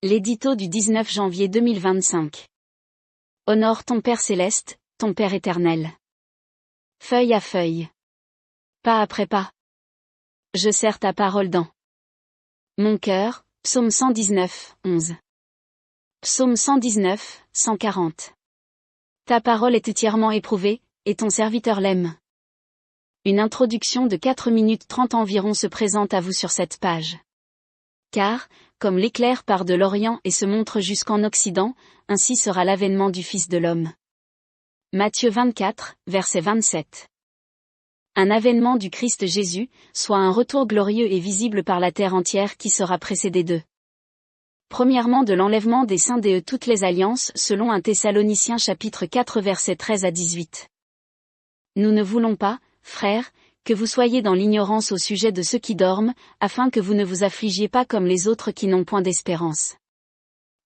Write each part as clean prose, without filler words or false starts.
L'édito du 19 janvier 2025. Honore ton Père céleste, ton Père éternel. Feuille à feuille. Pas après pas. Je serre ta parole dans mon cœur, psaume 119, 11. Psaume 119, 140. Ta parole est entièrement éprouvée, et ton serviteur l'aime. Une introduction de 4 minutes 30 environ se présente à vous sur cette page. Car, comme l'éclair part de l'Orient et se montre jusqu'en Occident, ainsi sera l'avènement du Fils de l'homme. Matthieu 24, verset 27. Un avènement du Christ Jésus, soit un retour glorieux et visible par la terre entière qui sera précédé de premièrement de l'enlèvement des saints de toutes les alliances selon 1 Thessaloniciens chapitre 4 verset 13 à 18. Nous ne voulons pas, frères, que vous soyez dans l'ignorance au sujet de ceux qui dorment, afin que vous ne vous affligiez pas comme les autres qui n'ont point d'espérance.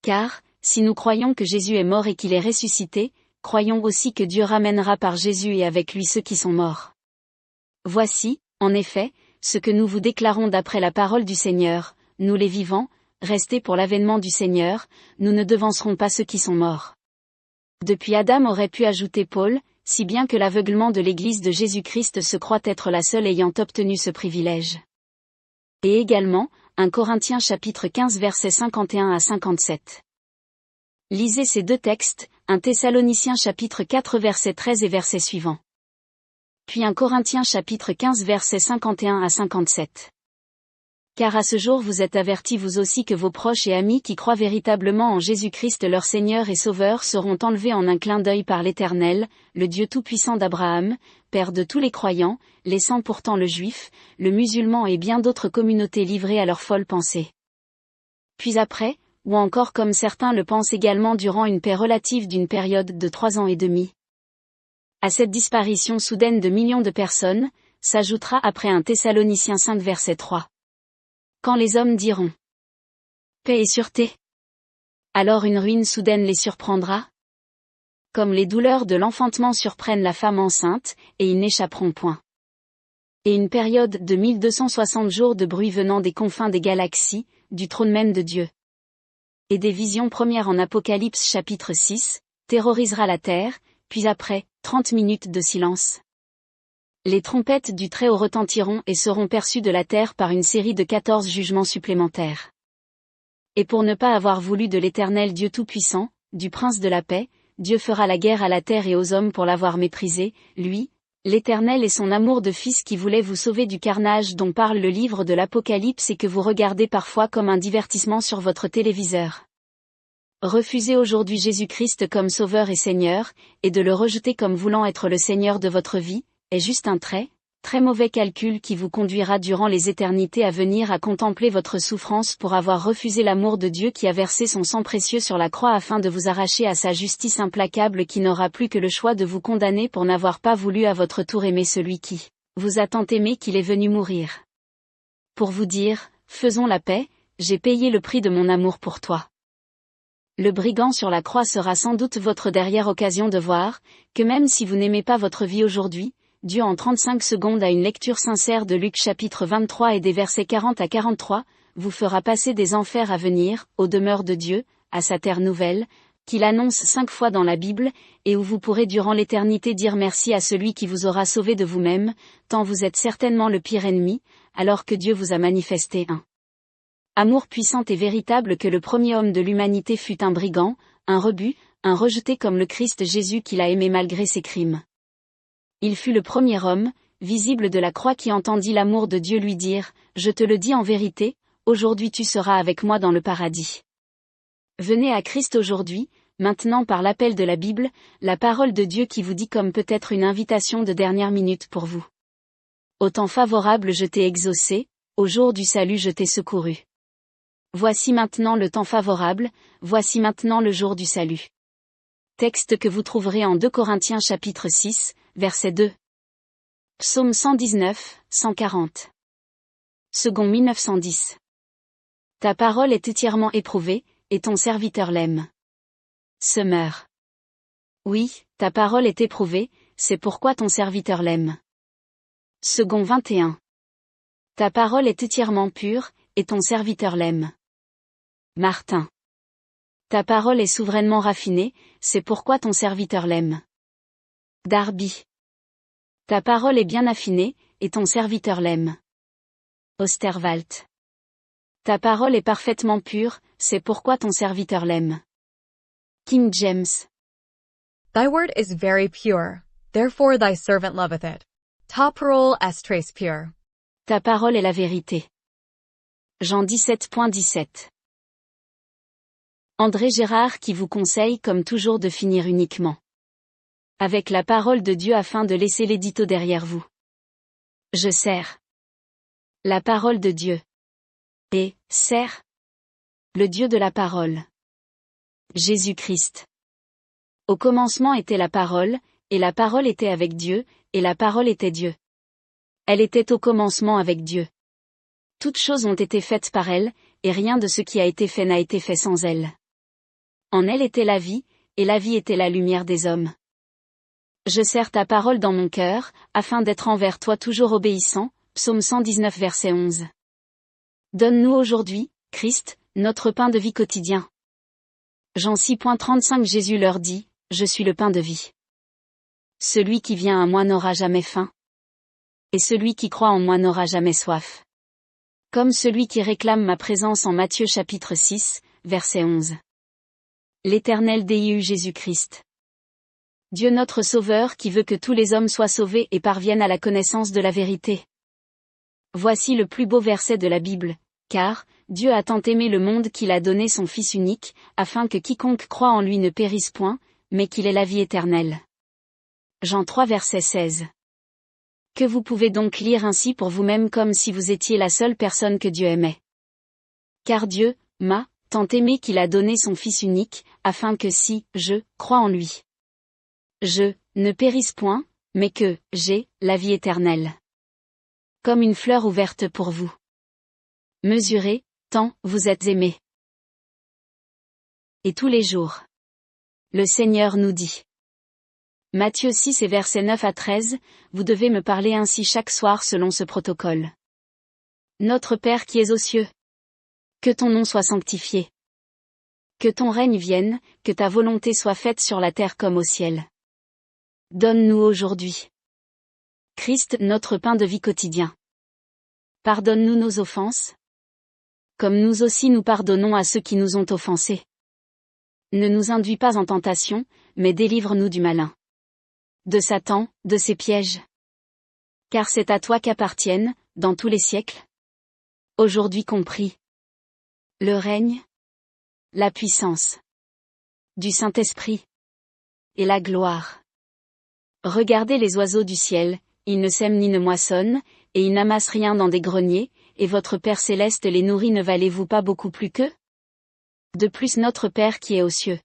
Car, si nous croyons que Jésus est mort et qu'il est ressuscité, croyons aussi que Dieu ramènera par Jésus et avec lui ceux qui sont morts. Voici, en effet, ce que nous vous déclarons d'après la parole du Seigneur, nous les vivants, restés pour l'avènement du Seigneur, nous ne devancerons pas ceux qui sont morts. Depuis Adam aurait pu ajouter Paul, si bien que l'aveuglement de l'Église de Jésus-Christ se croit être la seule ayant obtenu ce privilège. Et également, 1 Corinthiens chapitre 15 versets 51 à 57. Lisez ces deux textes, 1 Thessaloniciens chapitre 4 verset 13 et verset suivant. Puis 1 Corinthiens chapitre 15 versets 51 à 57. Car à ce jour vous êtes avertis vous aussi que vos proches et amis qui croient véritablement en Jésus-Christ leur Seigneur et Sauveur seront enlevés en un clin d'œil par l'Éternel, le Dieu tout-puissant d'Abraham, Père de tous les croyants, laissant pourtant le juif, le musulman et bien d'autres communautés livrées à leurs folles pensées. Puis après, ou encore comme certains le pensent également durant une paix relative d'une période de 3 ans et demi. À cette disparition soudaine de millions de personnes, s'ajoutera après 1 Thessaloniciens 5 verset 3. Quand les hommes diront paix et sûreté, alors une ruine soudaine les surprendra. Comme les douleurs de l'enfantement surprennent la femme enceinte, et ils n'échapperont point. Et une période de 1260 jours de bruit venant des confins des galaxies, du trône même de Dieu. Et des visions premières en Apocalypse chapitre 6, terrorisera la terre, puis après, 30 minutes de silence. Les trompettes du Très-Haut retentiront et seront perçues de la terre par une série de 14 jugements supplémentaires. Et pour ne pas avoir voulu de l'Éternel Dieu Tout-Puissant, du Prince de la paix, Dieu fera la guerre à la terre et aux hommes pour l'avoir méprisé, lui, l'Éternel et son amour de Fils qui voulait vous sauver du carnage dont parle le livre de l'Apocalypse et que vous regardez parfois comme un divertissement sur votre téléviseur. Refusez aujourd'hui Jésus-Christ comme Sauveur et Seigneur, et de le rejeter comme voulant être le Seigneur de votre vie, est juste un très mauvais calcul qui vous conduira durant les éternités à venir à contempler votre souffrance pour avoir refusé l'amour de Dieu qui a versé son sang précieux sur la croix afin de vous arracher à sa justice implacable qui n'aura plus que le choix de vous condamner pour n'avoir pas voulu à votre tour aimer celui qui vous a tant aimé qu'il est venu mourir. Pour vous dire, faisons la paix, j'ai payé le prix de mon amour pour toi. Le brigand sur la croix sera sans doute votre dernière occasion de voir, que même si vous n'aimez pas votre vie aujourd'hui, Dieu en 35 secondes à une lecture sincère de Luc chapitre 23 et des versets 40 à 43, vous fera passer des enfers à venir, aux demeures de Dieu, à sa terre nouvelle, qu'il annonce 5 fois dans la Bible, et où vous pourrez durant l'éternité dire merci à celui qui vous aura sauvé de vous-même, tant vous êtes certainement le pire ennemi, alors que Dieu vous a manifesté un amour puissant et véritable que le premier homme de l'humanité fut un brigand, un rebut, un rejeté comme le Christ Jésus qu'il a aimé malgré ses crimes. Il fut le premier homme, visible de la croix qui entendit l'amour de Dieu lui dire, « Je te le dis en vérité, aujourd'hui tu seras avec moi dans le paradis. » Venez à Christ aujourd'hui, maintenant par l'appel de la Bible, la parole de Dieu qui vous dit comme peut-être une invitation de dernière minute pour vous. Au temps favorable je t'ai exaucé, au jour du salut je t'ai secouru. Voici maintenant le temps favorable, voici maintenant le jour du salut. Texte que vous trouverez en 2 Corinthiens chapitre 6, verset 2. Psaume 119, 140. Second 1910. Ta parole est entièrement éprouvée, et ton serviteur l'aime. Summer. Oui, ta parole est éprouvée, c'est pourquoi ton serviteur l'aime. Second 21. Ta parole est entièrement pure, et ton serviteur l'aime. Martin. Ta parole est souverainement raffinée, c'est pourquoi ton serviteur l'aime. Darby. Ta parole est bien affinée, et ton serviteur l'aime. Osterwald. Ta parole est parfaitement pure, c'est pourquoi ton serviteur l'aime. King James. Thy word is very pure, therefore thy servant loveth it. Ta parole est très pure. Ta parole est la vérité. Jean 17.17. André Gérard qui vous conseille comme toujours de finir uniquement avec la parole de Dieu afin de laisser l'édito derrière vous. Je sers la parole de Dieu. Et, sers le Dieu de la parole. Jésus-Christ. Au commencement était la parole, et la parole était avec Dieu, et la parole était Dieu. Elle était au commencement avec Dieu. Toutes choses ont été faites par elle, et rien de ce qui a été fait n'a été fait sans elle. En elle était la vie, et la vie était la lumière des hommes. Je serre ta parole dans mon cœur, afin d'être envers toi toujours obéissant. Psaume 119 verset 11. Donne-nous aujourd'hui, Christ, notre pain de vie quotidien. Jean 6.35 Jésus leur dit, je suis le pain de vie. Celui qui vient à moi n'aura jamais faim. Et celui qui croit en moi n'aura jamais soif. Comme celui qui réclame ma présence en Matthieu chapitre 6, verset 11. L'Éternel DIU Jésus-Christ. Dieu notre Sauveur qui veut que tous les hommes soient sauvés et parviennent à la connaissance de la vérité. Voici le plus beau verset de la Bible, car, Dieu a tant aimé le monde qu'il a donné son Fils unique, afin que quiconque croit en lui ne périsse point, mais qu'il ait la vie éternelle. Jean 3 verset 16. Que vous pouvez donc lire ainsi pour vous-même comme si vous étiez la seule personne que Dieu aimait. Car Dieu m'a tant aimé qu'il a donné son Fils unique, afin que si je crois en lui, je ne périsse point, mais que j'ai la vie éternelle. Comme une fleur ouverte pour vous. Mesurez, tant vous êtes aimés. Et tous les jours. Le Seigneur nous dit. Matthieu 6 et versets 9 à 13, vous devez me parler ainsi chaque soir selon ce protocole. Notre Père qui es aux cieux. Que ton nom soit sanctifié. Que ton règne vienne, que ta volonté soit faite sur la terre comme au ciel. Donne-nous aujourd'hui. Christ, notre pain de vie quotidien. Pardonne-nous nos offenses. Comme nous aussi nous pardonnons à ceux qui nous ont offensés. Ne nous induis pas en tentation, mais délivre-nous du malin. De Satan, de ses pièges. Car c'est à toi qu'appartiennent, dans tous les siècles. Aujourd'hui compris. Le règne. La puissance. Du Saint-Esprit. Et la gloire. Regardez les oiseaux du ciel, ils ne sèment ni ne moissonnent, et ils n'amassent rien dans des greniers, et votre Père céleste les nourrit, ne valez-vous pas beaucoup plus qu'eux? De plus notre Père qui est aux cieux.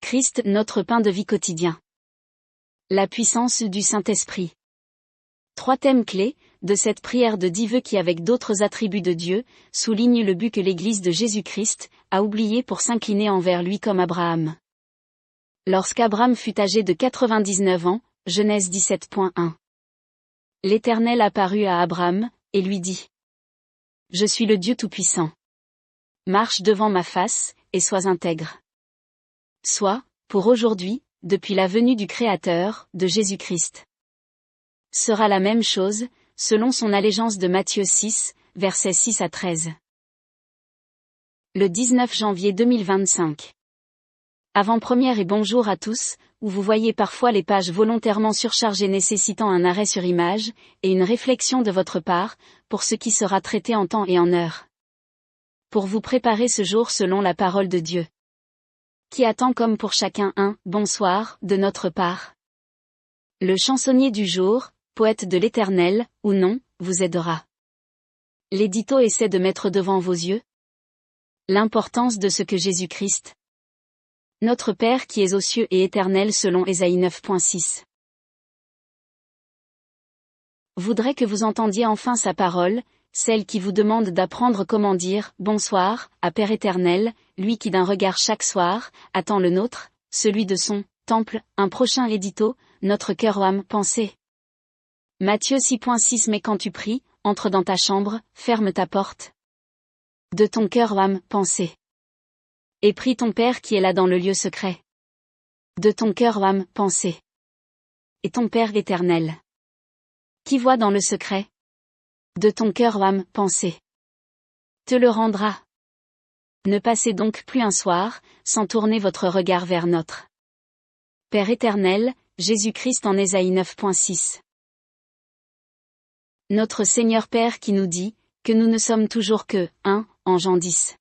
Christ, notre pain de vie quotidien. La puissance du Saint-Esprit. 3 thèmes clés de cette prière de 10 vœux qui, avec d'autres attributs de Dieu, soulignent le but que l'Église de Jésus-Christ a oublié pour s'incliner envers lui comme Abraham. Lorsqu'Abraham fut âgé de 99 ans, Genèse 17.1. L'Éternel apparut à Abraham, et lui dit. Je suis le Dieu Tout-Puissant. Marche devant ma face, et sois intègre. Soit, pour aujourd'hui, depuis la venue du Créateur, de Jésus-Christ. Sera la même chose, selon son allégeance de Matthieu 6, versets 6 à 13. Le 19 janvier 2025. Avant-première et bonjour à tous, où vous voyez parfois les pages volontairement surchargées nécessitant un arrêt sur image, et une réflexion de votre part, pour ce qui sera traité en temps et en heure. Pour vous préparer ce jour selon la parole de Dieu. Qui attend comme pour chacun un « bonsoir » de notre part. Le chansonnier du jour, poète de l'Éternel, ou non, vous aidera. L'édito essaie de mettre devant vos yeux l'importance de ce que Jésus-Christ, notre Père qui est aux cieux et éternel selon Ésaïe 9.6. Voudrait que vous entendiez enfin sa parole, celle qui vous demande d'apprendre comment dire « bonsoir » à Père éternel, lui qui d'un regard chaque soir, attend le nôtre, celui de son temple, un prochain édito, notre cœur ô âme pensée. Matthieu 6.6 Mais quand tu pries, entre dans ta chambre, ferme ta porte. De ton cœur ô âme pensée. Et prie ton Père qui est là dans le lieu secret. De ton cœur ô âme, pensée. Et ton Père éternel. Qui voit dans le secret. De ton cœur ô âme, pensée. Te le rendra. Ne passez donc plus un soir, sans tourner votre regard vers notre Père éternel, Jésus-Christ en Ésaïe 9.6. Notre Seigneur Père qui nous dit, que nous ne sommes toujours que, en Jean 10.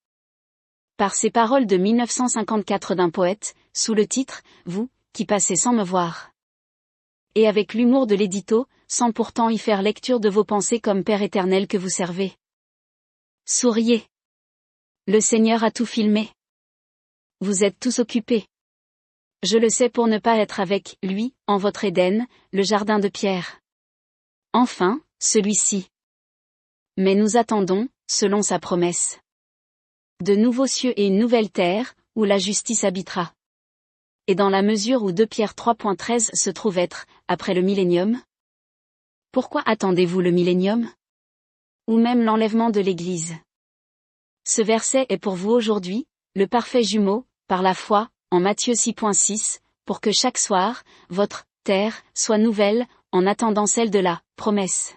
Par ces paroles de 1954 d'un poète, sous le titre, Vous, qui passez sans me voir. Et avec l'humour de l'édito, sans pourtant y faire lecture de vos pensées comme Père éternel que vous servez. Souriez. Le Seigneur a tout filmé. Vous êtes tous occupés. Je le sais pour ne pas être avec lui, en votre Éden, le jardin de pierre. Enfin, celui-ci. Mais nous attendons, selon sa promesse, de nouveaux cieux et une nouvelle terre, où la justice habitera. Et dans la mesure où 2 Pierre 3.13 se trouve être, après le millénium. Pourquoi attendez-vous le millénium? Ou même l'enlèvement de l'Église? Ce verset est pour vous aujourd'hui, le parfait jumeau, par la foi, en Matthieu 6.6, pour que chaque soir, votre terre soit nouvelle, en attendant celle de la promesse.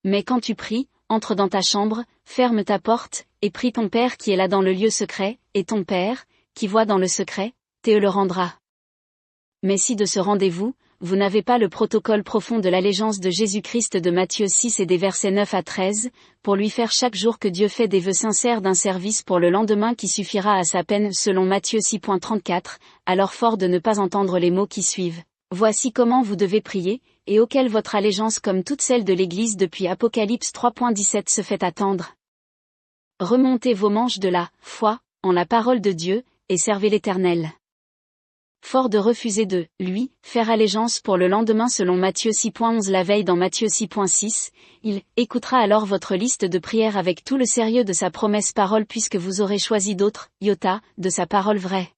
Mais quand tu pries, entre dans ta chambre, ferme ta porte, et prie ton Père qui est là dans le lieu secret, et ton Père, qui voit dans le secret, te le rendra. Mais si de ce rendez-vous, vous n'avez pas le protocole profond de l'allégeance de Jésus-Christ de Matthieu 6 et des versets 9 à 13, pour lui faire chaque jour que Dieu fait des vœux sincères d'un service pour le lendemain qui suffira à sa peine selon Matthieu 6.34, alors fort de ne pas entendre les mots qui suivent. Voici comment vous devez prier, et auquel votre allégeance comme toute celle de l'Église depuis Apocalypse 3.17 se fait attendre. Remontez vos manches de la foi, en la parole de Dieu, et servez l'Éternel. Fort de refuser de, lui, faire allégeance pour le lendemain selon Matthieu 6.11 la veille dans Matthieu 6.6, il écoutera alors votre liste de prières avec tout le sérieux de sa promesse parole puisque vous aurez choisi d'autres, iota, de sa parole vraie.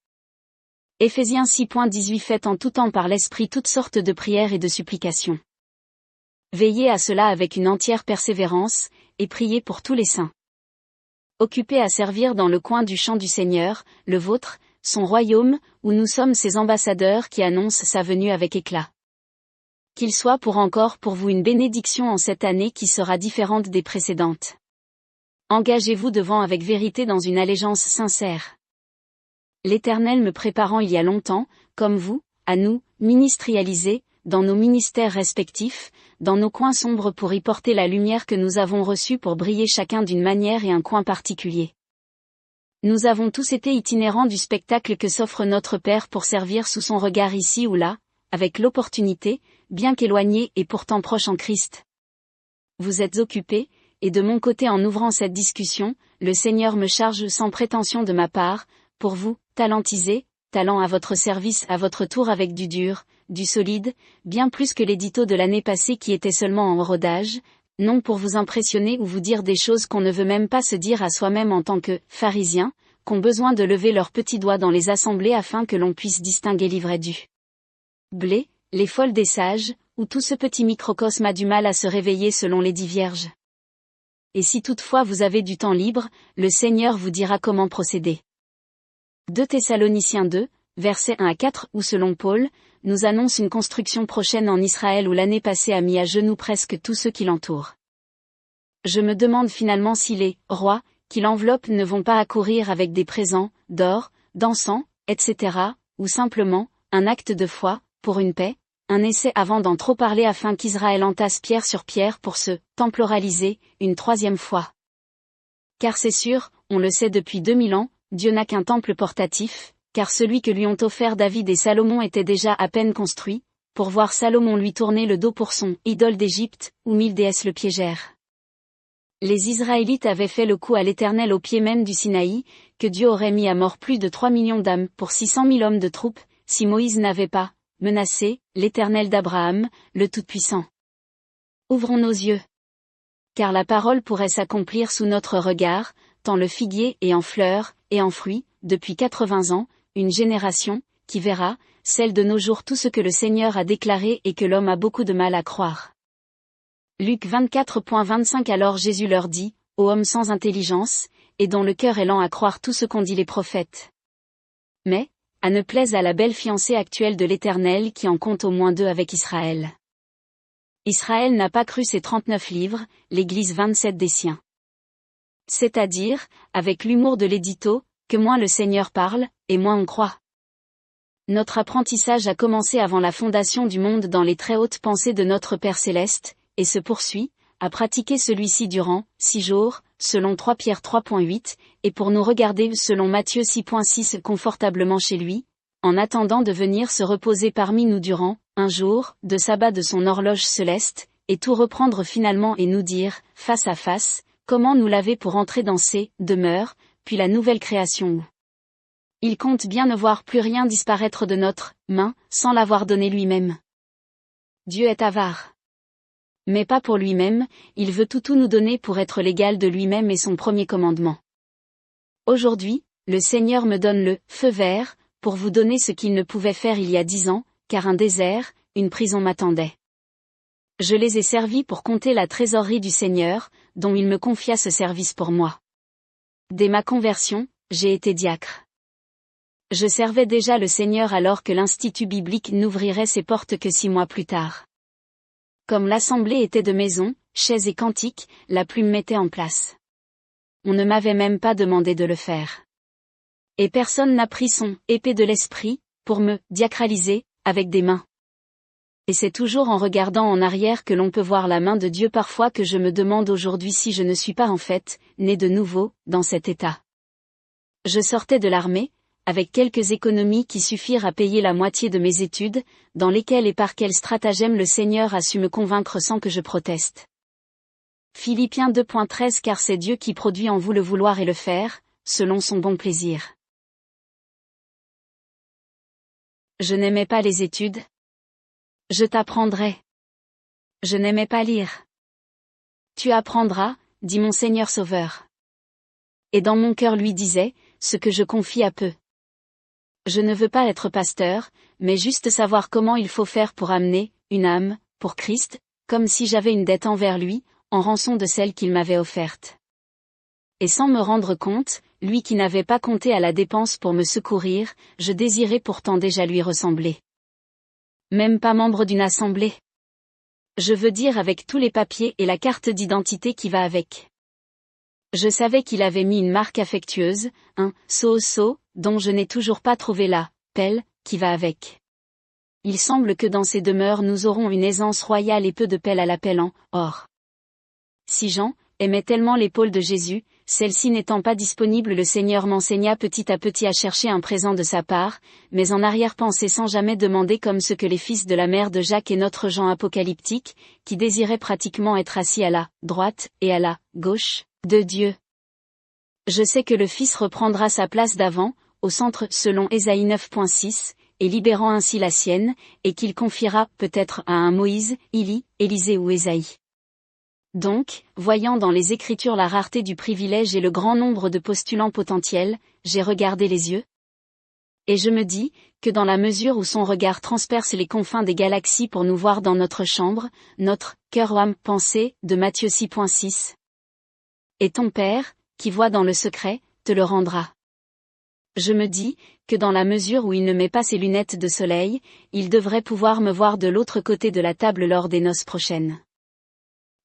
Éphésiens 6.18 Faites en tout temps par l'Esprit toutes sortes de prières et de supplications. Veillez à cela avec une entière persévérance, et priez pour tous les saints. Occupés à servir dans le coin du champ du Seigneur, le vôtre, son royaume, où nous sommes ses ambassadeurs qui annoncent sa venue avec éclat. Qu'il soit pour vous une bénédiction en cette année qui sera différente des précédentes. Engagez-vous devant avec vérité dans une allégeance sincère. L'Éternel me préparant il y a longtemps, comme vous, à nous, ministérialiser, dans nos ministères respectifs, dans nos coins sombres pour y porter la lumière que nous avons reçue pour briller chacun d'une manière et un coin particulier. Nous avons tous été itinérants du spectacle que s'offre notre Père pour servir sous son regard ici ou là, avec l'opportunité, bien qu'éloignée et pourtant proche en Christ. Vous êtes occupés, et de mon côté en ouvrant cette discussion, le Seigneur me charge sans prétention de ma part, pour vous, talentisés, talent à votre service à votre tour avec du dur, du solide, bien plus que l'édito de l'année passée qui était seulement en rodage, non pour vous impressionner ou vous dire des choses qu'on ne veut même pas se dire à soi-même en tant que pharisiens, qu'ont besoin de lever leurs petits doigts dans les assemblées afin que l'on puisse distinguer l'ivraie du blé, les folles des sages, où tout ce petit microcosme a du mal à se réveiller selon les 10 vierges. Et si toutefois vous avez du temps libre, le Seigneur vous dira comment procéder. 2 Thessaloniciens 2, versets 1 à 4 où selon Paul, nous annonce une construction prochaine en Israël où l'année passée a mis à genoux presque tous ceux qui l'entourent. Je me demande finalement si les rois, qui l'enveloppent ne vont pas accourir avec des présents, d'or, d'encens, etc., ou simplement, un acte de foi, pour une paix, un essai avant d'en trop parler afin qu'Israël entasse pierre sur pierre pour se temporaliser, une 3e fois. Car c'est sûr, on le sait depuis 2000 ans, Dieu n'a qu'un temple portatif, car celui que lui ont offert David et Salomon était déjà à peine construit, pour voir Salomon lui tourner le dos pour son idole d'Égypte, où 1000 déesses le piégèrent. Les Israélites avaient fait le coup à l'Éternel au pied même du Sinaï, que Dieu aurait mis à mort plus de 3 millions d'âmes pour 600 000 hommes de troupes, si Moïse n'avait pas menacé l'Éternel d'Abraham, le Tout-Puissant. Ouvrons nos yeux. Car la parole pourrait s'accomplir sous notre regard, tant le figuier est en fleurs, et en fruits, depuis 80 ans, une génération, qui verra, celle de nos jours tout ce que le Seigneur a déclaré et que l'homme a beaucoup de mal à croire. Luc 24.25 Alors Jésus leur dit, ô hommes sans intelligence, et dont le cœur est lent à croire tout ce qu'ont dit les prophètes. Mais, à ne plaise à la belle fiancée actuelle de l'Éternel qui en compte au moins 2 avec Israël. Israël n'a pas cru ses 39 livres, l'Église 27 des siens. C'est-à-dire, avec l'humour de l'édito, que moins le Seigneur parle, et moins on croit. Notre apprentissage a commencé avant la fondation du monde dans les très hautes pensées de notre Père Céleste, et se poursuit, à pratiquer celui-ci durant 6 jours, selon 3 Pierre 3.8, et pour nous regarder selon Matthieu 6.6 confortablement chez lui, en attendant de venir se reposer parmi nous durant 1 jour, de sabbat de son horloge céleste, et tout reprendre finalement et nous dire, face à face, comment nous laver pour entrer dans ses demeures, puis la nouvelle création où il compte bien ne voir plus rien disparaître de notre main, sans l'avoir donné lui-même. Dieu est avare. Mais pas pour lui-même, il veut tout nous donner pour être l'égal de lui-même et son premier commandement. Aujourd'hui, le Seigneur me donne le feu vert, pour vous donner ce qu'il ne pouvait faire il y a 10 ans, car un désert, une prison m'attendait. Je les ai servis pour compter la trésorerie du Seigneur, dont il me confia ce service pour moi. Dès ma conversion, j'ai été diacre. Je servais déjà le Seigneur alors que l'Institut biblique n'ouvrirait ses portes que 6 mois plus tard. Comme l'assemblée était de maison, chaises et cantiques, la plume mettait en place. On ne m'avait même pas demandé de le faire. Et personne n'a pris son épée de l'esprit, pour me diacraliser, avec des mains. Et c'est toujours en regardant en arrière que l'on peut voir la main de Dieu parfois que je me demande aujourd'hui si je ne suis pas en fait, né de nouveau, dans cet état. Je sortais de l'armée, avec quelques économies qui suffirent à payer la moitié de mes études, dans lesquelles et par quel stratagème le Seigneur a su me convaincre sans que je proteste. Philippiens 2.13 Car c'est Dieu qui produit en vous le vouloir et le faire, selon son bon plaisir. Je n'aimais pas les études. Je t'apprendrai. Je n'aimais pas lire. Tu apprendras, dit mon Seigneur Sauveur. Et dans mon cœur lui disait, ce que je confie à peu. Je ne veux pas être pasteur, mais juste savoir comment il faut faire pour amener une âme, pour Christ, comme si j'avais une dette envers lui, en rançon de celle qu'il m'avait offerte. Et sans me rendre compte, lui qui n'avait pas compté à la dépense pour me secourir, je désirais pourtant déjà lui ressembler. Même pas membre d'une assemblée. Je veux dire avec tous les papiers et la carte d'identité qui va avec. Je savais qu'il avait mis une marque affectueuse, un so-so, dont je n'ai toujours pas trouvé la pelle, qui va avec. Il semble que dans ces demeures nous aurons une aisance royale et peu de pelle à la pelle en or. Si Jean aimait tellement l'épaule de Jésus, celle-ci n'étant pas disponible, le Seigneur m'enseigna petit à petit à chercher un présent de sa part, mais en arrière-pensée sans jamais demander comme ce que les fils de la mère de Jacques et notre Jean apocalyptique, qui désiraient pratiquement être assis à la droite et à la gauche de Dieu. Je sais que le Fils reprendra sa place d'avant, au centre selon Ésaïe 9.6, et libérant ainsi la sienne, et qu'il confiera peut-être à un Moïse, Élie, Élisée ou Ésaïe. Donc, voyant dans les Écritures la rareté du privilège et le grand nombre de postulants potentiels, j'ai regardé les yeux. Et je me dis, que dans la mesure où son regard transperce les confins des galaxies pour nous voir dans notre chambre, notre cœur ou âme pensée, de Matthieu 6.6. Et ton Père, qui voit dans le secret, te le rendra. Je me dis, que dans la mesure où il ne met pas ses lunettes de soleil, il devrait pouvoir me voir de l'autre côté de la table lors des noces prochaines.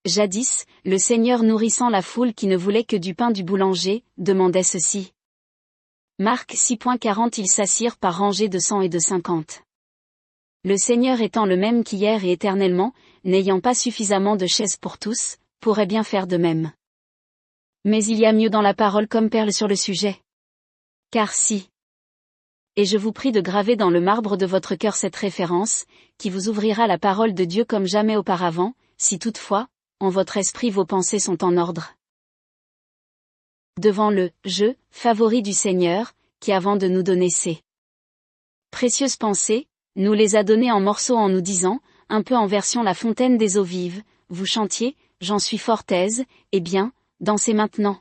Jadis, le Seigneur nourrissant la foule qui ne voulait que du pain du boulanger, demandait ceci. Marc 6.40 Ils s'assirent par rangées de 100 et de 50. Le Seigneur étant le même qu'hier et éternellement, n'ayant pas suffisamment de chaises pour tous, pourrait bien faire de même. Mais il y a mieux dans la parole comme perle sur le sujet. Car si. Et je vous prie de graver dans le marbre de votre cœur cette référence, qui vous ouvrira la parole de Dieu comme jamais auparavant, si toutefois, en votre esprit vos pensées sont en ordre. Devant le « je » favori du Seigneur, qui avant de nous donner ses précieuses pensées, nous les a données en morceaux en nous disant, un peu en version La Fontaine des Eaux Vives, vous chantiez, j'en suis fort aise, eh bien, dansez maintenant.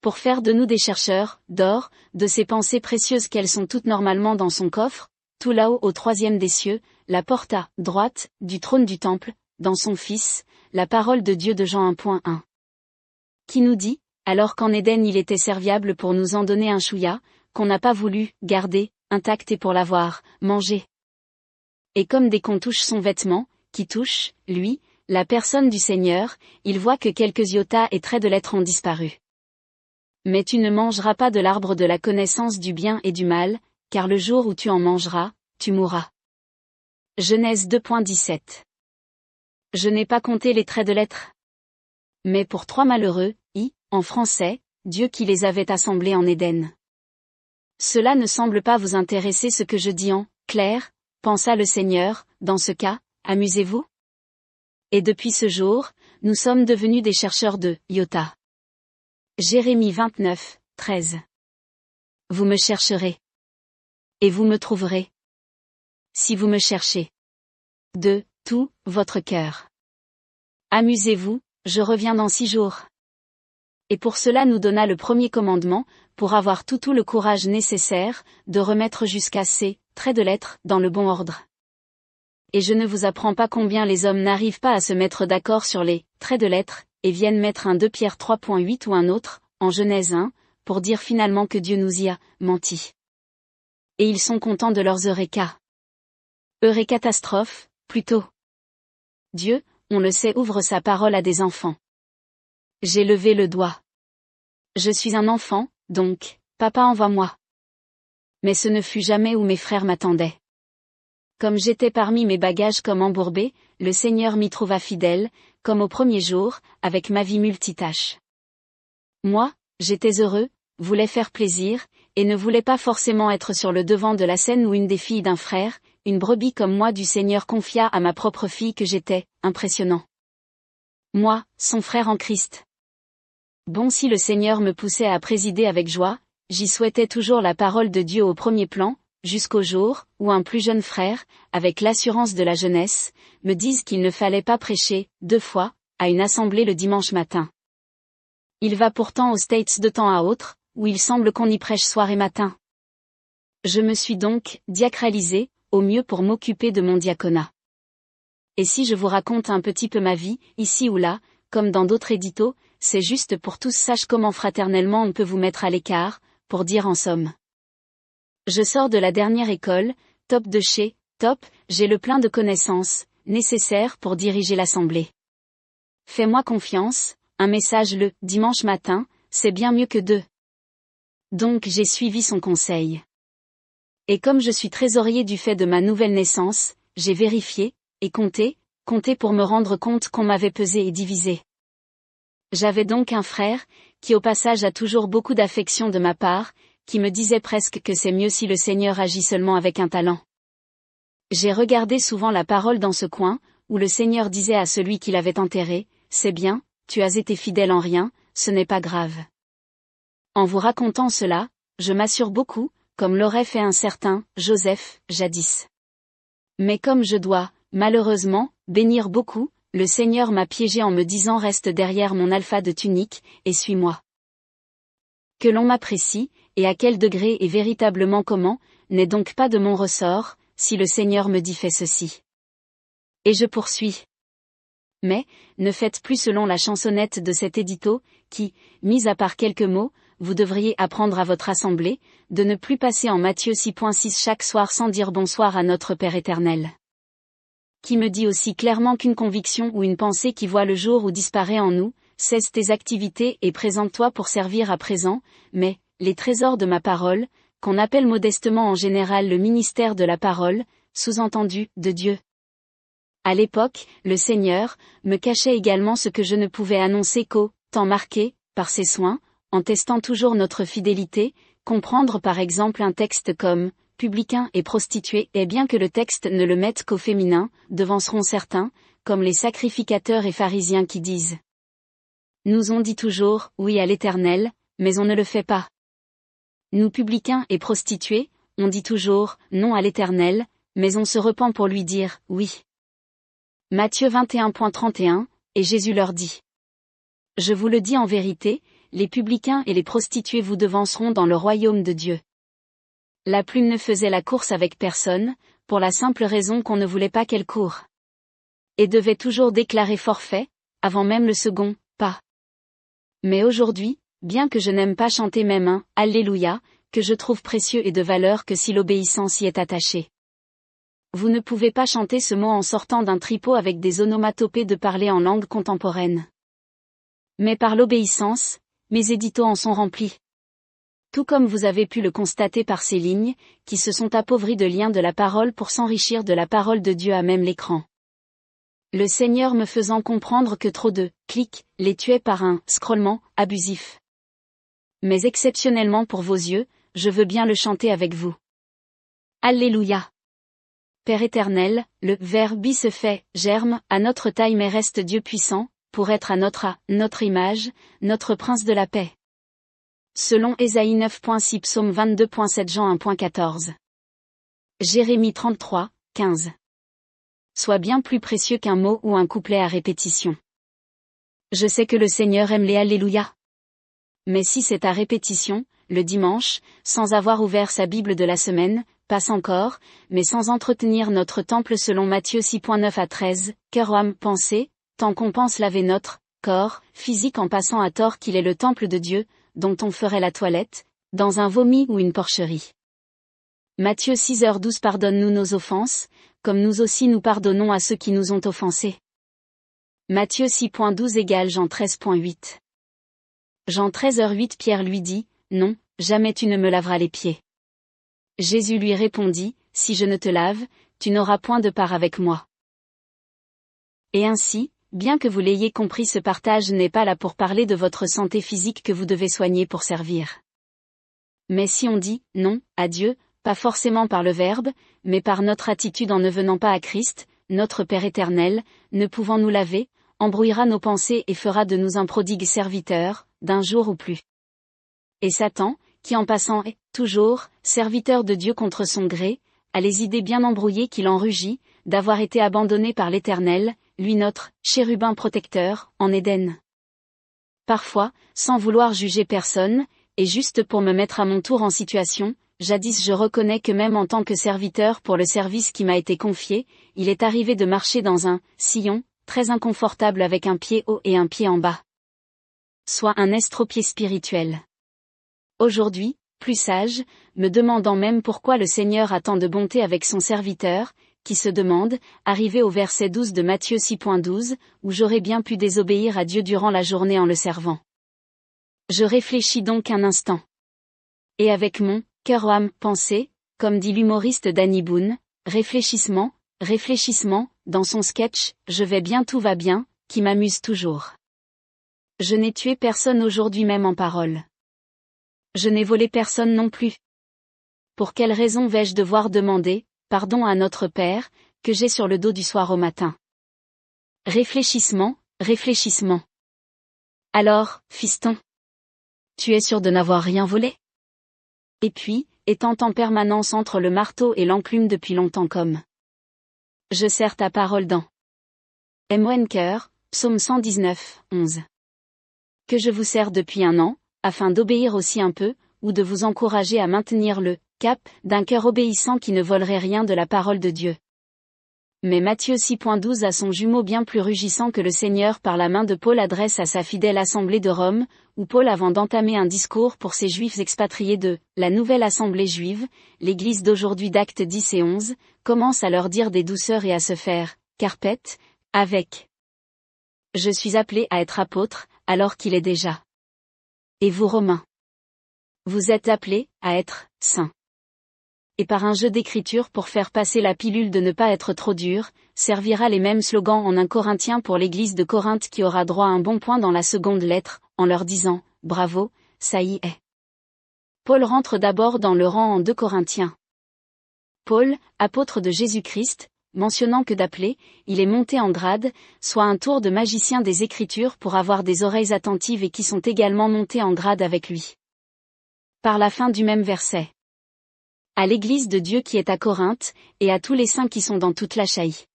Pour faire de nous des chercheurs, d'or, de ces pensées précieuses qu'elles sont toutes normalement dans son coffre, tout là-haut au 3e des cieux, la porte à droite, du trône du temple, dans son Fils, la parole de Dieu de Jean 1.1. Qui nous dit, Alors qu'en Éden il était serviable pour nous en donner un chouïa, qu'on n'a pas voulu garder, intact et pour l'avoir mangé. Et comme dès qu'on touche son vêtement, qui touche, lui, la personne du Seigneur, il voit que quelques iotas et traits de l'être ont disparu. Mais tu ne mangeras pas de l'arbre de la connaissance du bien et du mal, car le jour où tu en mangeras, tu mourras. Genèse 2.17. Je n'ai pas compté les traits de l'être. Mais pour 3 malheureux, en français, Dieu qui les avait assemblés en Éden. Cela ne semble pas vous intéresser ce que je dis en clair, pensa le Seigneur, dans ce cas, amusez-vous. Et depuis ce jour, nous sommes devenus des chercheurs de iota. Jérémie 29, 13. Vous me chercherez. Et vous me trouverez. Si vous me cherchez. De tout votre cœur. Amusez-vous, je reviens dans 6 jours. Et pour cela nous donna le premier commandement, pour avoir tout le courage nécessaire, de remettre jusqu'à ces traits de l'être dans le bon ordre. Et je ne vous apprends pas combien les hommes n'arrivent pas à se mettre d'accord sur les traits de l'être, et viennent mettre un 2 Pierre 3.8 ou un autre, en Genèse 1, pour dire finalement que Dieu nous y a menti. Et ils sont contents de leurs Eureka. Catastrophe, plutôt. Dieu, on le sait, ouvre sa parole à des enfants. J'ai levé le doigt. Je suis un enfant, donc, papa envoie-moi. Mais ce ne fut jamais où mes frères m'attendaient. Comme j'étais parmi mes bagages comme embourbé, le Seigneur m'y trouva fidèle, comme au premier jour, avec ma vie multitâche. Moi, j'étais heureux, voulais faire plaisir, et ne voulais pas forcément être sur le devant de la scène ou une des filles d'un frère, une brebis comme moi du Seigneur confia à ma propre fille que j'étais, impressionnant. Moi, son frère en Christ. Bon, si le Seigneur me poussait à présider avec joie, j'y souhaitais toujours la parole de Dieu au premier plan, jusqu'au jour où un plus jeune frère, avec l'assurance de la jeunesse, me dise qu'il ne fallait pas prêcher 2 fois, à une assemblée le dimanche matin. Il va pourtant aux States de temps à autre, où il semble qu'on y prêche soir et matin. Je me suis donc diacralisé, au mieux pour m'occuper de mon diaconat. Et si je vous raconte un petit peu ma vie, ici ou là, comme dans d'autres éditos, c'est juste pour tous sachent comment fraternellement on peut vous mettre à l'écart, pour dire en somme. Je sors de la dernière école, top de chez top, j'ai le plein de connaissances, nécessaires pour diriger l'assemblée. Fais-moi confiance, un message le dimanche matin, c'est bien mieux que 2. Donc j'ai suivi son conseil. Et comme je suis trésorier du fait de ma nouvelle naissance, j'ai vérifié, et compté pour me rendre compte qu'on m'avait pesé et divisé. J'avais donc un frère, qui au passage a toujours beaucoup d'affection de ma part, qui me disait presque que c'est mieux si le Seigneur agit seulement avec un talent. J'ai regardé souvent la parole dans ce coin, où le Seigneur disait à celui qui l'avait enterré, « C'est bien, tu as été fidèle en rien, ce n'est pas grave. » En vous racontant cela, je m'assure beaucoup, comme l'aurait fait un certain Joseph, jadis. Mais comme je dois, malheureusement, bénir beaucoup, le Seigneur m'a piégé en me disant reste derrière mon alpha de tunique, et suis-moi. Que l'on m'apprécie, et à quel degré et véritablement comment, n'est donc pas de mon ressort, si le Seigneur me dit fais ceci. Et je poursuis. Mais, ne faites plus selon la chansonnette de cet édito, qui, mis à part quelques mots, vous devriez apprendre à votre assemblée, de ne plus passer en Matthieu 6.6 chaque soir sans dire bonsoir à notre Père éternel. Qui me dit aussi clairement qu'une conviction ou une pensée qui voit le jour ou disparaît en nous, cesse tes activités et présente-toi pour servir à présent, mais, les trésors de ma parole, qu'on appelle modestement en général le ministère de la parole, sous-entendu, de Dieu. À l'époque, le Seigneur, me cachait également ce que je ne pouvais annoncer qu'au temps marqué, par ses soins, en testant toujours notre fidélité, comprendre par exemple un texte comme « publicain et prostituée » et bien que le texte ne le mette qu'au féminin, devanceront certains, comme les sacrificateurs et pharisiens qui disent. Nous on dit toujours « oui à l'Éternel », mais on ne le fait pas. Nous publicains et prostituées, on dit toujours « non à l'Éternel », mais on se repent pour lui dire « oui ». Matthieu 21.31, et Jésus leur dit. Je vous le dis en vérité, les publicains et les prostituées vous devanceront dans le royaume de Dieu. La plume ne faisait la course avec personne, pour la simple raison qu'on ne voulait pas qu'elle court. Et devait toujours déclarer forfait, avant même le second pas. Mais aujourd'hui, bien que je n'aime pas chanter même un « Alléluia », que je trouve précieux et de valeur que si l'obéissance y est attachée. Vous ne pouvez pas chanter ce mot en sortant d'un tripot avec des onomatopées de parler en langue contemporaine. Mais par l'obéissance, mes éditos en sont remplis. Tout comme vous avez pu le constater par ces lignes, qui se sont appauvries de liens de la parole pour s'enrichir de la parole de Dieu à même l'écran. Le Seigneur me faisant comprendre que trop de clics les tuait par un scrollement abusif. Mais exceptionnellement pour vos yeux, je veux bien le chanter avec vous. Alléluia. Père éternel, le Verbe se fait, germe, à notre taille mais reste Dieu puissant, pour être à notre image, notre prince de la paix. Selon Ésaïe 9.6 Psaume 22.7 Jean 1.14. Jérémie 33, 15. Soit bien plus précieux qu'un mot ou un couplet à répétition. Je sais que le Seigneur aime les Alléluia. Mais si c'est à répétition, le dimanche, sans avoir ouvert sa Bible de la semaine, passe encore, mais sans entretenir notre temple selon Matthieu 6.9 à 13, cœur ou âme, pensée, tant qu'on pense laver notre corps physique en passant à tort qu'il est le temple de Dieu, dont on ferait la toilette, dans un vomi ou une porcherie. Matthieu 6h12 Pardonne-nous nos offenses, comme nous aussi nous pardonnons à ceux qui nous ont offensés. Matthieu 6.12 égale Jean 13.8. Jean 13h8 Pierre lui dit, non, jamais tu ne me laveras les pieds. Jésus lui répondit, si je ne te lave, tu n'auras point de part avec moi. Et ainsi, bien que vous l'ayez compris, ce partage n'est pas là pour parler de votre santé physique que vous devez soigner pour servir. Mais si on dit non à Dieu, pas forcément par le verbe, mais par notre attitude en ne venant pas à Christ, notre Père éternel, ne pouvant nous laver, embrouillera nos pensées et fera de nous un prodigue serviteur, d'un jour ou plus. Et Satan, qui en passant est, toujours, serviteur de Dieu contre son gré, a les idées bien embrouillées qu'il en rugit, d'avoir été abandonné par l'Éternel, lui notre chérubin protecteur, en Éden. Parfois, sans vouloir juger personne, et juste pour me mettre à mon tour en situation, jadis je reconnais que même en tant que serviteur pour le service qui m'a été confié, il est arrivé de marcher dans un sillon, très inconfortable avec un pied haut et un pied en bas. Soit un estropié spirituel. Aujourd'hui, plus sage, me demandant même pourquoi le Seigneur a tant de bonté avec son serviteur, qui se demande, arrivé au verset 12 de Matthieu 6.12, où j'aurais bien pu désobéir à Dieu durant la journée en le servant. Je réfléchis donc un instant. Et avec mon cœur ou âme, pensée, comme dit l'humoriste Danny Boone, réfléchissement, dans son sketch, je vais bien tout va bien, qui m'amuse toujours. Je n'ai tué personne aujourd'hui même en parole. Je n'ai volé personne non plus. Pour quelle raison vais-je devoir demander pardon à notre Père, que j'ai sur le dos du soir au matin? Réfléchissement. Alors, fiston, tu es sûr de n'avoir rien volé? Et puis, étant en permanence entre le marteau et l'enclume depuis longtemps comme je serre ta parole dans M. Wenker, Psaume 119, 11. Que je vous sers depuis un an, afin d'obéir aussi un peu, ou de vous encourager à maintenir le cap d'un cœur obéissant qui ne volerait rien de la parole de Dieu. Mais Matthieu 6.12 a son jumeau bien plus rugissant que le Seigneur par la main de Paul adresse à sa fidèle assemblée de Rome, où Paul avant d'entamer un discours pour ces Juifs expatriés de la nouvelle assemblée juive, l'église d'aujourd'hui d'Actes 10 et 11, commence à leur dire des douceurs et à se faire carpette avec. Je suis appelé à être apôtre, alors qu'il est déjà. Et vous Romains, vous êtes appelés à être saints. Et par un jeu d'écriture pour faire passer la pilule de ne pas être trop dur, servira les mêmes slogans en 1 Corinthiens pour l'église de Corinthe qui aura droit à un bon point dans la seconde lettre, en leur disant « Bravo, ça y est ». Paul rentre d'abord dans le rang en 2 Corinthiens. Paul, apôtre de Jésus-Christ, mentionnant que d'appelé, il est monté en grade, soit un tour de magicien des Écritures pour avoir des oreilles attentives et qui sont également montés en grade avec lui. Par la fin du même verset. À l'église de Dieu qui est à Corinthe, et à tous les saints qui sont dans toute l'Achaïe.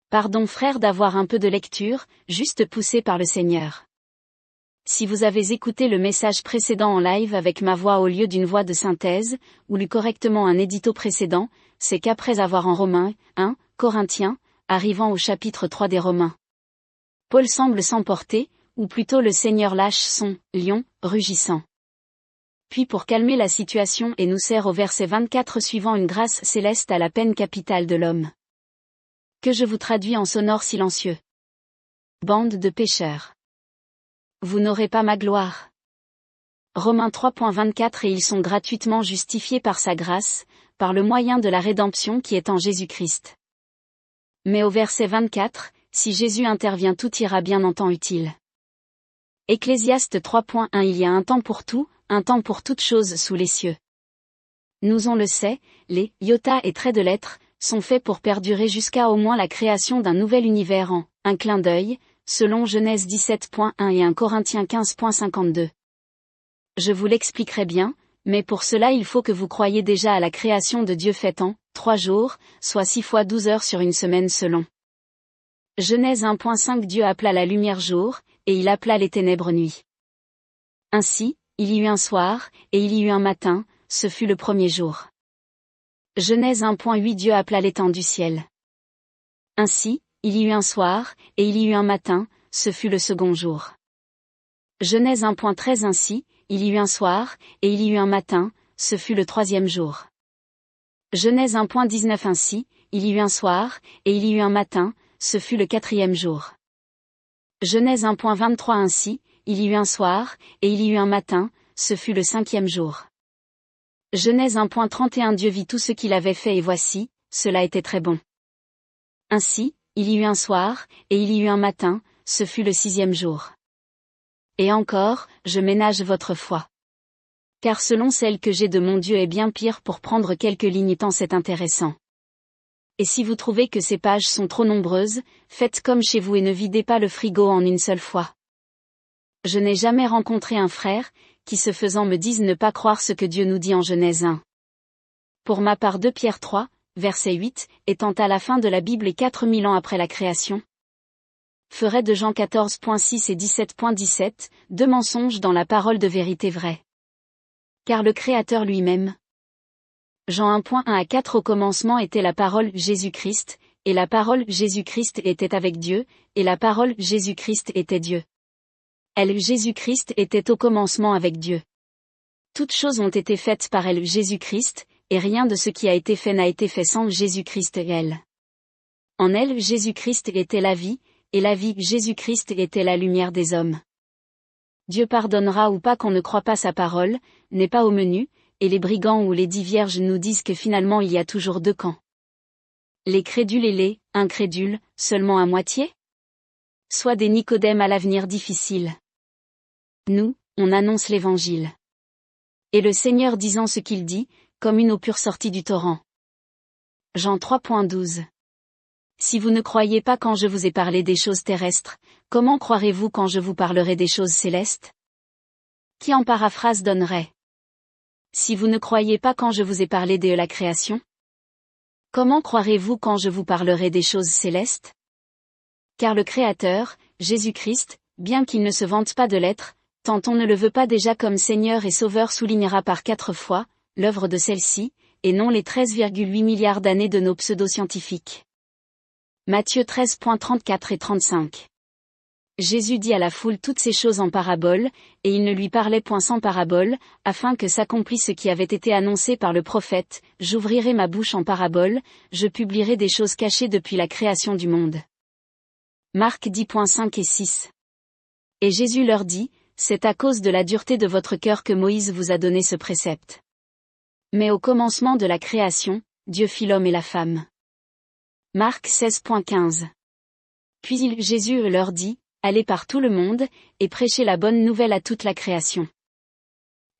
Pardon frère d'avoir un peu de lecture, juste poussé par le Seigneur. Si vous avez écouté le message précédent en live avec ma voix au lieu d'une voix de synthèse, ou lu correctement un édito précédent, c'est qu'après avoir en Romains 1 Corinthiens, arrivant au chapitre 3 des Romains. Paul semble s'emporter, ou plutôt le Seigneur lâche son lion, rugissant. Puis pour calmer la situation et nous sert au verset 24 suivant une grâce céleste à la peine capitale de l'homme. Que je vous traduis en sonore silencieux. Bande de pécheurs. Vous n'aurez pas ma gloire. Romains 3.24 Et ils sont gratuitement justifiés par sa grâce, par le moyen de la rédemption qui est en Jésus-Christ. Mais au verset 24, si Jésus intervient tout ira bien en temps utile. Ecclésiaste 3.1 Il y a un temps pour tout, un temps pour toutes choses sous les cieux. Nous on le sait, les iota et traits de lettres sont faits pour perdurer jusqu'à au moins la création d'un nouvel univers en un clin d'œil, selon Genèse 17.1 et 1 Corinthiens 15.52. Je vous l'expliquerai bien, mais pour cela il faut que vous croyiez déjà à la création de Dieu faite en 3 jours, soit 6 fois 12 heures sur une semaine selon Genèse 1.5 Dieu appela la lumière jour, et il appela les ténèbres nuit. Ainsi, il y eut un soir, et il y eut un matin, ce fut le premier jour. Genèse 1.8 Dieu appela l'étendue du ciel. Ainsi, il y eut un soir, et il y eut un matin, ce fut le second jour. Genèse 1.13 Ainsi, il y eut un soir, et il y eut un matin, ce fut le troisième jour. Genèse 1.19 Ainsi, il y eut un soir, et il y eut un matin, ce fut le quatrième jour. Genèse 1.23 Ainsi, il y eut un soir, et il y eut un matin, ce fut le cinquième jour. Genèse 1.31 Dieu vit tout ce qu'il avait fait et voici, cela était très bon. Ainsi, il y eut un soir, et il y eut un matin, ce fut le sixième jour. Et encore, je ménage votre foi. Car selon celle que j'ai de mon Dieu est bien pire pour prendre quelques lignes tant c'est intéressant. Et si vous trouvez que ces pages sont trop nombreuses, faites comme chez vous et ne videz pas le frigo en une seule fois. Je n'ai jamais rencontré un frère, qui se faisant me dise ne pas croire ce que Dieu nous dit en Genèse 1. Pour ma part 2 Pierre 3, verset 8, étant à la fin de la Bible et 4000 ans après la création. Ferait de Jean 14.6 et 17.17, 2 mensonges dans la parole de vérité vraie. Car le Créateur lui-même. Jean 1.1 à 4 Au commencement était la parole Jésus-Christ, et la parole Jésus-Christ était avec Dieu, et la parole Jésus-Christ était Dieu. Elle Jésus-Christ était au commencement avec Dieu. Toutes choses ont été faites par elle Jésus-Christ, et rien de ce qui a été fait n'a été fait sans Jésus-Christ et elle. En elle Jésus-Christ était la vie, et la vie Jésus-Christ était la lumière des hommes. Dieu pardonnera ou pas qu'on ne croit pas sa parole, n'est pas au menu, et les brigands ou les 10 vierges nous disent que finalement il y a toujours 2 camps. Les crédules et les incrédules, seulement à moitié ? Soit des Nicodèmes à l'avenir difficile. Nous, on annonce l'évangile. Et le Seigneur disant ce qu'il dit, comme une eau pure sortie du torrent. Jean 3.12. Si vous ne croyez pas quand je vous ai parlé des choses terrestres, comment croirez-vous quand je vous parlerai des choses célestes ? Qui en paraphrase donnerait ? Si vous ne croyez pas quand je vous ai parlé de la création ? Comment croirez-vous quand je vous parlerai des choses célestes ? Car le Créateur, Jésus-Christ, bien qu'il ne se vante pas de l'être, tant on ne le veut pas déjà comme Seigneur et Sauveur soulignera par 4 fois, l'œuvre de celle-ci, et non les 13,8 milliards d'années de nos pseudo-scientifiques. Matthieu 13.34 et 35. Jésus dit à la foule toutes ces choses en parabole, et il ne lui parlait point sans parabole, afin que s'accomplisse ce qui avait été annoncé par le prophète, j'ouvrirai ma bouche en parabole, je publierai des choses cachées depuis la création du monde. Marc 10.5 et 6. Et Jésus leur dit, c'est à cause de la dureté de votre cœur que Moïse vous a donné ce précepte. Mais au commencement de la création, Dieu fit l'homme et la femme. Marc 16.15. Puis Jésus leur dit, allez par tout le monde, et prêchez la bonne nouvelle à toute la création.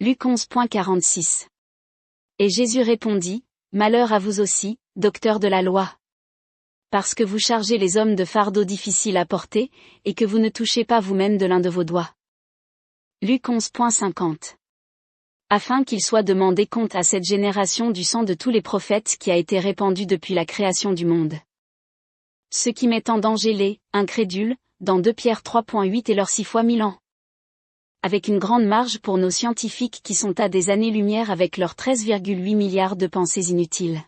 Luc 11.46. Et Jésus répondit, malheur à vous aussi, docteurs de la loi. Parce que vous chargez les hommes de fardeaux difficiles à porter, et que vous ne touchez pas vous-même de l'un de vos doigts. Luc 11.50. Afin qu'il soit demandé compte à cette génération du sang de tous les prophètes qui a été répandu depuis la création du monde. Ce qui met en danger les incrédules, dans 2 Pierre 3.8 et leurs 6 fois 1000 ans. Avec une grande marge pour nos scientifiques qui sont à des années-lumière avec leurs 13,8 milliards de pensées inutiles.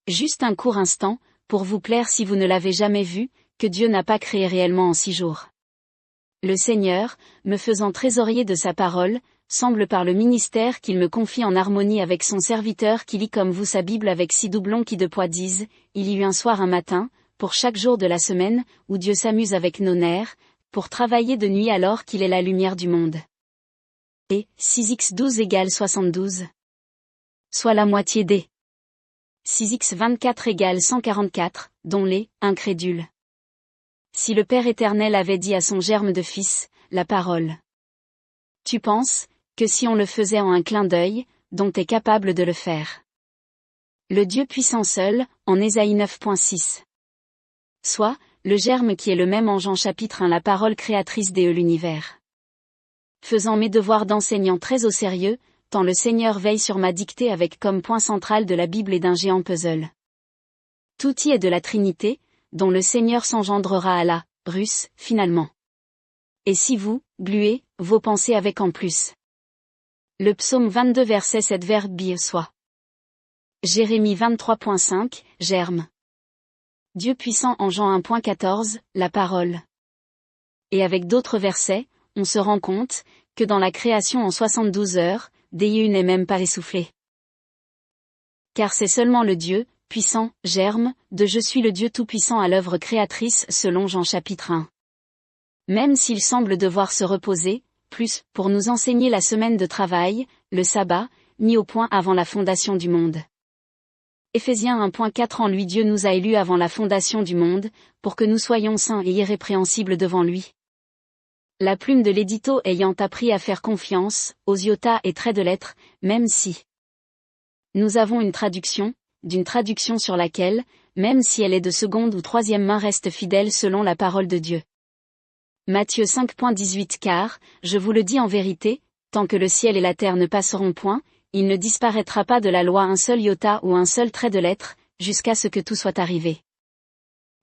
Juste un court instant, pour vous plaire si vous ne l'avez jamais vu, que Dieu n'a pas créé réellement en 6 jours. Le Seigneur, me faisant trésorier de sa parole, semble par le ministère qu'il me confie en harmonie avec son serviteur qui lit comme vous sa Bible avec 6 doublons qui de poids disent, il y eut un soir un matin, pour chaque jour de la semaine, où Dieu s'amuse avec nos nerfs, pour travailler de nuit alors qu'il est la lumière du monde. Et 6x12 égale 72. Soit la moitié des 6x24 égale 144, dont les incrédules. Si le Père éternel avait dit à son germe de fils, la parole. Tu penses, que si on le faisait en un clin d'œil, dont est capable de le faire. Le Dieu puissant seul, en Ésaïe 9.6. Soit, le germe qui est le même en Jean chapitre 1 la parole créatrice de l'univers. Faisant mes devoirs d'enseignant très au sérieux, tant le Seigneur veille sur ma dictée avec comme point central de la Bible et d'un géant puzzle. Tout y est de la Trinité, dont le Seigneur s'engendrera à la russe, finalement. Et si vous, gluez, vos pensées avec en plus. Le psaume 22 verset 7 verbe bi soit. Jérémie 23.5, germe. Dieu puissant en Jean 1.14, la parole. Et avec d'autres versets, on se rend compte, que dans la création en 72 heures, Dieu n'est même pas essoufflé. Car c'est seulement le Dieu, puissant, germe, de je suis le Dieu tout-puissant à l'œuvre créatrice selon Jean chapitre 1. Même s'il semble devoir se reposer, plus, pour nous enseigner la semaine de travail, le sabbat, mis au point avant la fondation du monde. Éphésiens 1.4 En lui Dieu nous a élus avant la fondation du monde, pour que nous soyons saints et irrépréhensibles devant lui. La plume de l'édito ayant appris à faire confiance, aux iotas et traits de lettres, même si nous avons une traduction, d'une traduction sur laquelle, même si elle est de seconde ou troisième main reste fidèle selon la parole de Dieu. Matthieu 5.18 Car, je vous le dis en vérité, tant que le ciel et la terre ne passeront point, il ne disparaîtra pas de la loi un seul iota ou un seul trait de lettre, jusqu'à ce que tout soit arrivé.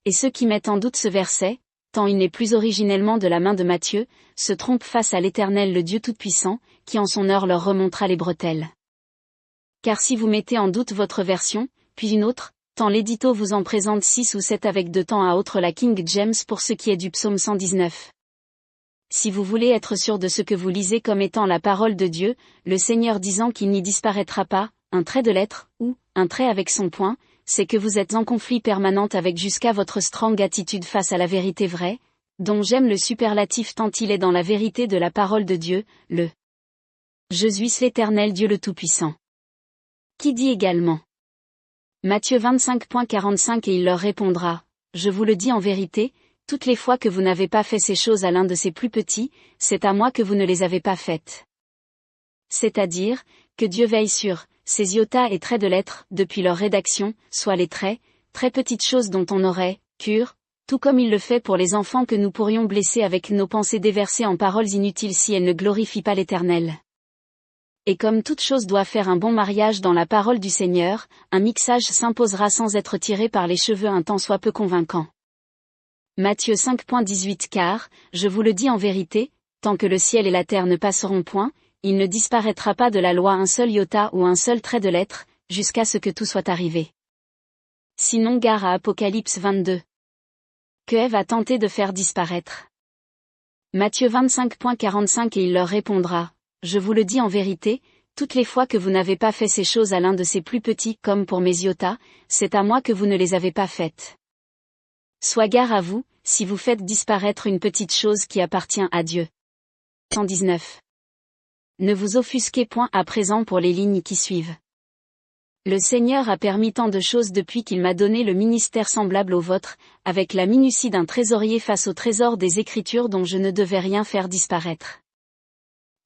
Et ceux qui mettent en doute ce verset, tant il n'est plus originellement de la main de Matthieu, se trompent face à l'Éternel le Dieu Tout-Puissant, qui en son heure leur remontera les bretelles. Car si vous mettez en doute votre version, puis une autre, tant l'édito vous en présente 6 ou 7 avec de temps à autre la King James pour ce qui est du psaume 119. Si vous voulez être sûr de ce que vous lisez comme étant la parole de Dieu, le Seigneur disant qu'il n'y disparaîtra pas, un trait de lettre, ou, un trait avec son point, c'est que vous êtes en conflit permanent avec jusqu'à votre strong attitude face à la vérité vraie, dont j'aime le superlatif tant il est dans la vérité de la parole de Dieu, le Je suis l'Éternel Dieu le Tout-Puissant. Qui dit également Matthieu 25.45 Et il leur répondra, je vous le dis en vérité, toutes les fois que vous n'avez pas fait ces choses à l'un de ces plus petits, c'est à moi que vous ne les avez pas faites. C'est-à-dire, que Dieu veille sur ces iotas et traits de lettres, depuis leur rédaction, soit les traits, très petites choses dont on aurait, cure, tout comme il le fait pour les enfants que nous pourrions blesser avec nos pensées déversées en paroles inutiles si elles ne glorifient pas l'Éternel. Et comme toute chose doit faire un bon mariage dans la parole du Seigneur, un mixage s'imposera sans être tiré par les cheveux un tant soit peu convaincant. Matthieu 5.18 Car, je vous le dis en vérité, tant que le ciel et la terre ne passeront point, il ne disparaîtra pas de la loi un seul iota ou un seul trait de lettre, jusqu'à ce que tout soit arrivé. Sinon gare à Apocalypse 22. Que Ève a tenté de faire disparaître. Matthieu 25.45 Et il leur répondra, je vous le dis en vérité, toutes les fois que vous n'avez pas fait ces choses à l'un de ces plus petits comme pour mes iotas, c'est à moi que vous ne les avez pas faites. Sois gare à vous, si vous faites disparaître une petite chose qui appartient à Dieu. 119. Ne vous offusquez point à présent pour les lignes qui suivent. Le Seigneur a permis tant de choses depuis qu'il m'a donné le ministère semblable au vôtre, avec la minutie d'un trésorier face au trésor des Écritures dont je ne devais rien faire disparaître.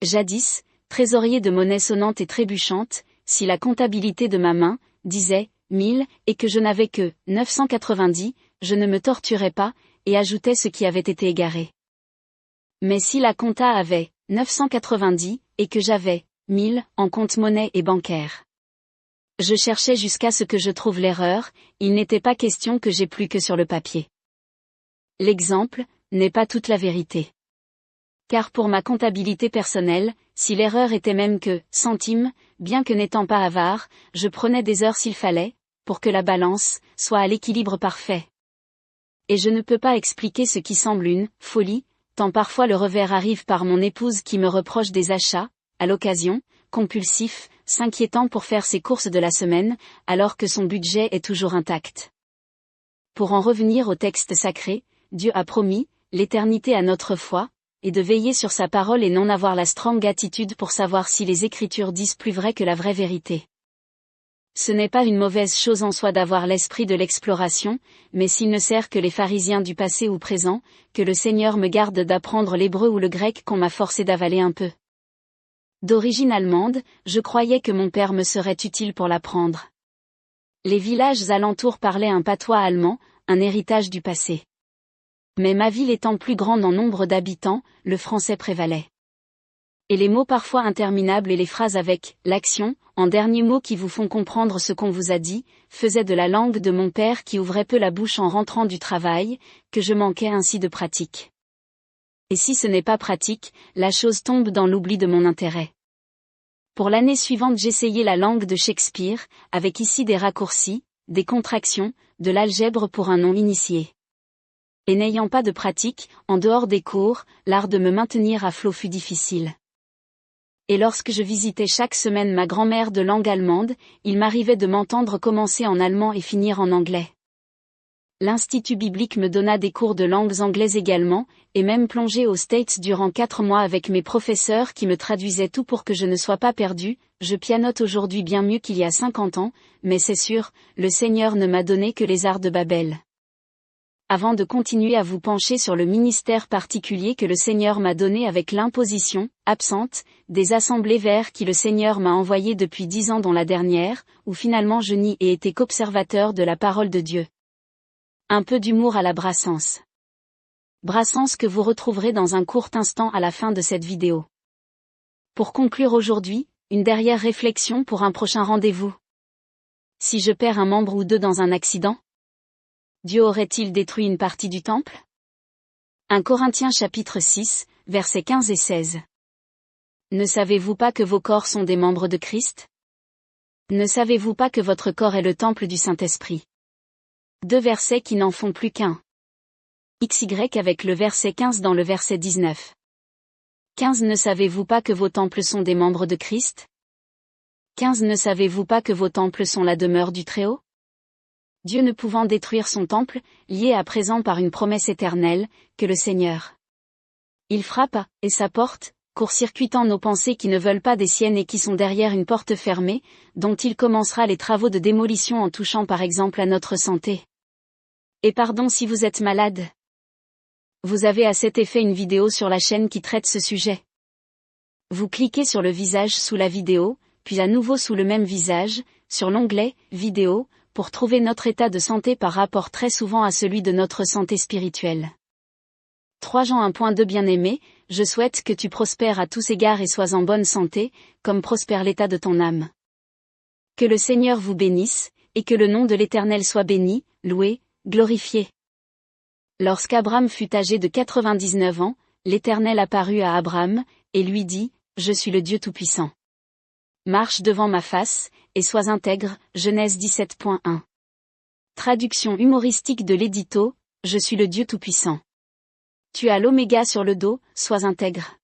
Jadis, trésorier de monnaie sonnante et trébuchante, si la comptabilité de ma main, disait, 1000, et que je n'avais que 990, je ne me torturais pas, et ajoutais ce qui avait été égaré. Mais si la compta avait 990, et que j'avais 1000 en compte monnaie et bancaire. Je cherchais jusqu'à ce que je trouve l'erreur, il n'était pas question que j'ai plus que sur le papier. L'exemple n'est pas toute la vérité. Car pour ma comptabilité personnelle, si l'erreur était même que centimes, bien que n'étant pas avare, je prenais des heures s'il fallait, pour que la balance soit à l'équilibre parfait. Et je ne peux pas expliquer ce qui semble une folie, Tant parfois le revers arrive par mon épouse qui me reproche des achats, à l'occasion, compulsifs, s'inquiétant pour faire ses courses de la semaine, alors que son budget est toujours intact. Pour en revenir au texte sacré, Dieu a promis, l'éternité à notre foi, et de veiller sur sa parole et non avoir la strong attitude pour savoir si les Écritures disent plus vrai que la vraie vérité. Ce n'est pas une mauvaise chose en soi d'avoir l'esprit de l'exploration, mais s'il ne sert que les pharisiens du passé ou présent, que le Seigneur me garde d'apprendre l'hébreu ou le grec qu'on m'a forcé d'avaler un peu. D'origine allemande, je croyais que mon père me serait utile pour l'apprendre. Les villages alentours parlaient un patois allemand, un héritage du passé. Mais ma ville étant plus grande en nombre d'habitants, le français prévalait. Et les mots parfois interminables et les phrases avec « l'action », en dernier mot qui vous font comprendre ce qu'on vous a dit, faisaient de la langue de mon père qui ouvrait peu la bouche en rentrant du travail, que je manquais ainsi de pratique. Et si ce n'est pas pratique, la chose tombe dans l'oubli de mon intérêt. Pour l'année suivante j'essayais la langue de Shakespeare, avec ici des raccourcis, des contractions, de l'algèbre pour un non initié. Et n'ayant pas de pratique, en dehors des cours, l'art de me maintenir à flot fut difficile. Et lorsque je visitais chaque semaine ma grand-mère de langue allemande, il m'arrivait de m'entendre commencer en allemand et finir en anglais. L'Institut biblique me donna des cours de langues anglaises également, et même plongé aux States durant 4 mois avec mes professeurs qui me traduisaient tout pour que je ne sois pas perdu. Je pianote aujourd'hui bien mieux qu'il y a 50 ans, mais c'est sûr, le Seigneur ne m'a donné que les arts de Babel. Avant de continuer à vous pencher sur le ministère particulier que le Seigneur m'a donné avec l'imposition, absente, des assemblées vers qui le Seigneur m'a envoyé depuis 10 ans dont la dernière, où finalement je n'y ai été qu'observateur de la parole de Dieu. Un peu d'humour à la Brassens. Brassens que vous retrouverez dans un court instant à la fin de cette vidéo. Pour conclure aujourd'hui, une dernière réflexion pour un prochain rendez-vous. Si je perds un membre ou deux dans un accident, Dieu aurait-il détruit une partie du temple? 1 Corinthiens chapitre 6, versets 15 et 16. Ne savez-vous pas que vos corps sont des membres de Christ? Ne savez-vous pas que votre corps est le temple du Saint-Esprit? 2 versets qui n'en font plus qu'un. XY avec le verset 15 dans le verset 19. 15 Ne savez-vous pas que vos temples sont des membres de Christ? 15 Ne savez-vous pas que vos temples sont la demeure du Très-Haut? Dieu ne pouvant détruire son temple, lié à présent par une promesse éternelle, que le Seigneur. Il frappe, et sa porte, court-circuitant nos pensées qui ne veulent pas des siennes et qui sont derrière une porte fermée, dont il commencera les travaux de démolition en touchant par exemple à notre santé. Et pardon si vous êtes malade. Vous avez à cet effet une vidéo sur la chaîne qui traite ce sujet. Vous cliquez sur le visage sous la vidéo, puis à nouveau sous le même visage, sur l'onglet « Vidéo », pour trouver notre état de santé par rapport très souvent à celui de notre santé spirituelle. 3 Jean 1.2 Bien-aimé, je souhaite que tu prospères à tous égards et sois en bonne santé, comme prospère l'état de ton âme. Que le Seigneur vous bénisse, et que le nom de l'Éternel soit béni, loué, glorifié. Lorsqu'Abraham fut âgé de 99 ans, l'Éternel apparut à Abraham, et lui dit, Je suis le Dieu Tout-Puissant. Marche devant ma face, et sois intègre, Genèse 17.1. Traduction humoristique de l'édito, Je suis le Dieu Tout-Puissant. Tu as l'oméga sur le dos, sois intègre.